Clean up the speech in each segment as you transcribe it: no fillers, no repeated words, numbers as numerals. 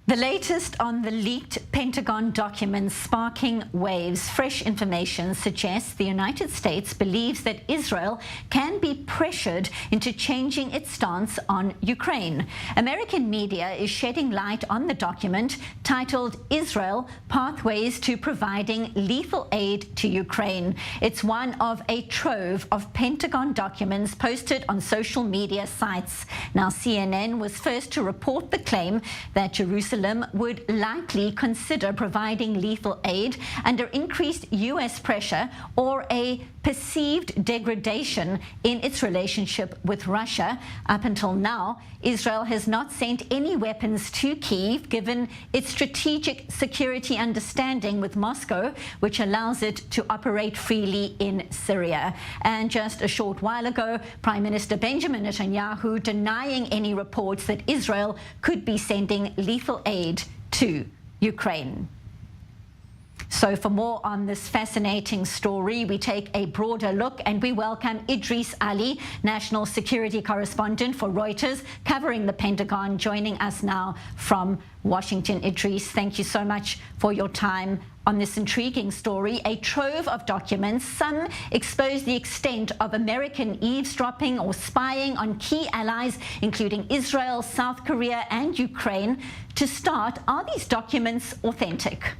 The latest on the leaked Pentagon documents sparking waves. Fresh information suggests the United States believes that Israel can be pressured into changing its stance on Ukraine. American media is shedding light on the document titled Israel: Pathways to Providing Lethal Aid to Ukraine. It's one of a trove of Pentagon documents posted on social media sites. Now, CNN was first to report the claim that Jerusalem would likely consider providing lethal aid under increased U.S. pressure or a perceived degradation in its relationship with Russia. Up until now, Israel has not sent any weapons to Kyiv, given its strategic security understanding with Moscow, which allows it to operate freely in Syria. And just a short while ago, Prime Minister Benjamin Netanyahu denying any reports that Israel could be sending lethal aid to Ukraine. So for more on this fascinating story, we take a broader look and we welcome Idress Ali, national security correspondent for Reuters, covering the Pentagon, joining us now from Washington. Idress, thank you so much for your time on this intriguing story. A trove of documents. Some expose the extent of American eavesdropping or spying on key allies, including Israel, South Korea, and Ukraine. To start, are these documents authentic?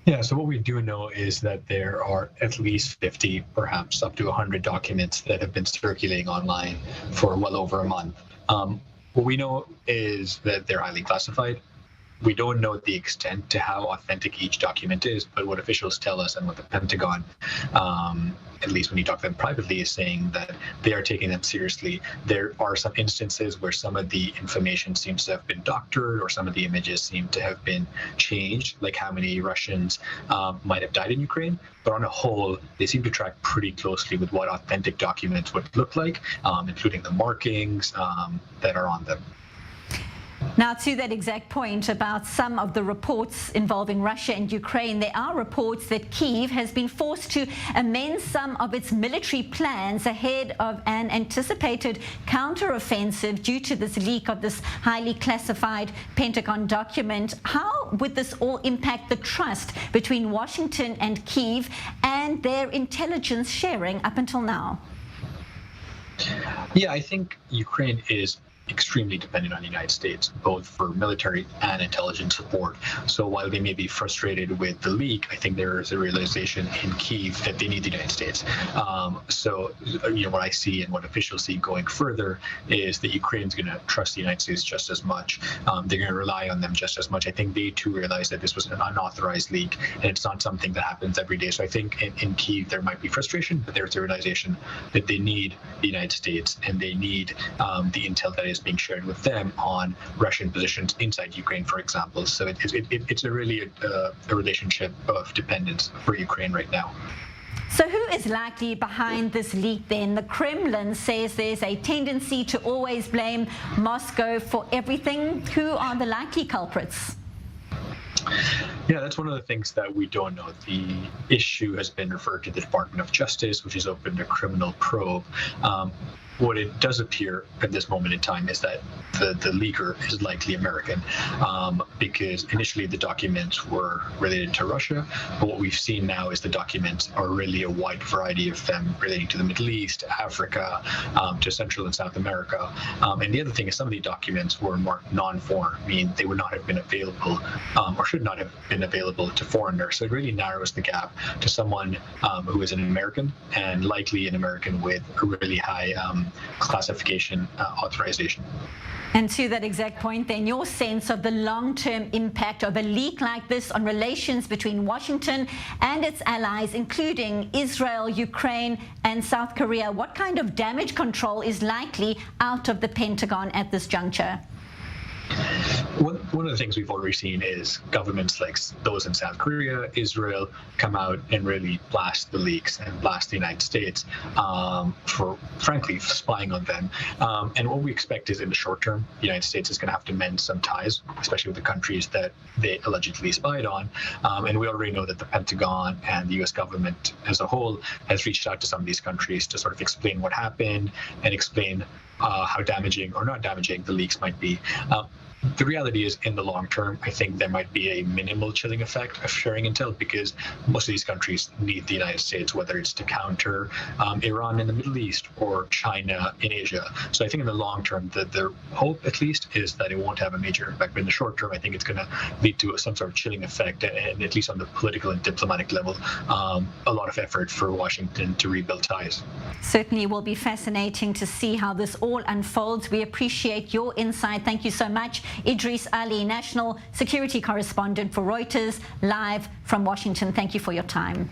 Yeah, so what we do know is that there are at least 50, perhaps up to 100 documents that have been circulating online for well over a month. What we know is that they're highly classified. We don't know the extent to how authentic each document is, but what officials tell us and what the Pentagon, at least when you talk to them privately, is saying that they are taking them seriously. There are some instances where some of the information seems to have been doctored, or some of the images seem to have been changed, like how many Russians might have died in Ukraine. But on a whole, they seem to track pretty closely with what authentic documents would look like, including the markings that are on them. Now, to that exact point about some of the reports involving Russia and Ukraine, there are reports that Kyiv has been forced to amend some of its military plans ahead of an anticipated counteroffensive due to this leak of this highly classified Pentagon document. How would this all impact the trust between Washington and Kyiv and their intelligence sharing up until now? Yeah, I think Ukraine is extremely dependent on the United States, both for military and intelligence support. So while they may be frustrated with the leak, I think there is a realization in Kyiv that they need the United States. So what I see and what officials see going further is that Ukraine's going to trust the United States just as much. They're going to rely on them just as much. I think they too realize that this was an unauthorized leak, and it's not something that happens every day. So I think in Kyiv there might be frustration, but there's a realization that they need the United States and they need the intel that is being shared with them on Russian positions inside Ukraine, for example. So it's really a relationship of dependence for Ukraine right now. So who is likely behind this leak then? The Kremlin says there's a tendency to always blame Moscow for everything. Who are the likely culprits? Yeah, that's one of the things that we don't know. The issue has been referred to the Department of Justice, which has opened a criminal probe. What it does appear at this moment in time is that the leaker is likely American, because initially the documents were related to Russia, but what we've seen now is the documents are really a wide variety of them relating to the Middle East, Africa, to Central and South America. And the other thing is some of the documents were marked non-foreign, meaning they would not have been available or should not have been available to foreigners. So it really narrows the gap to someone who is an American, and likely an American with a really high classification authorization. And to that exact point then, your sense of the long-term impact of a leak like this on relations between Washington and its allies, including Israel, Ukraine, and South Korea. What kind of damage control is likely out of the Pentagon at this juncture? One of the things we've already seen is governments like those in South Korea, Israel, come out and really blast the leaks and blast the United States for, frankly, spying on them. And what we expect is in the short term, the United States is going to have to mend some ties, especially with the countries that they allegedly spied on. And we already know that the Pentagon and the U.S. government as a whole has reached out to some of these countries to sort of explain what happened and explain how damaging or not damaging the leaks might be. The reality is, in the long term, I think there might be a minimal chilling effect of sharing intel, because most of these countries need the United States, whether it's to counter Iran in the Middle East or China in Asia. So I think in the long term, the hope, at least, is that it won't have a major impact. But in the short term, I think it's going to lead to some sort of chilling effect, and at least on the political and diplomatic level, a lot of effort for Washington to rebuild ties. Certainly will be fascinating to see how this all unfolds. We appreciate your insight. Thank you so much. Idress Ali, national security correspondent for Reuters, live from Washington. Thank you for your time.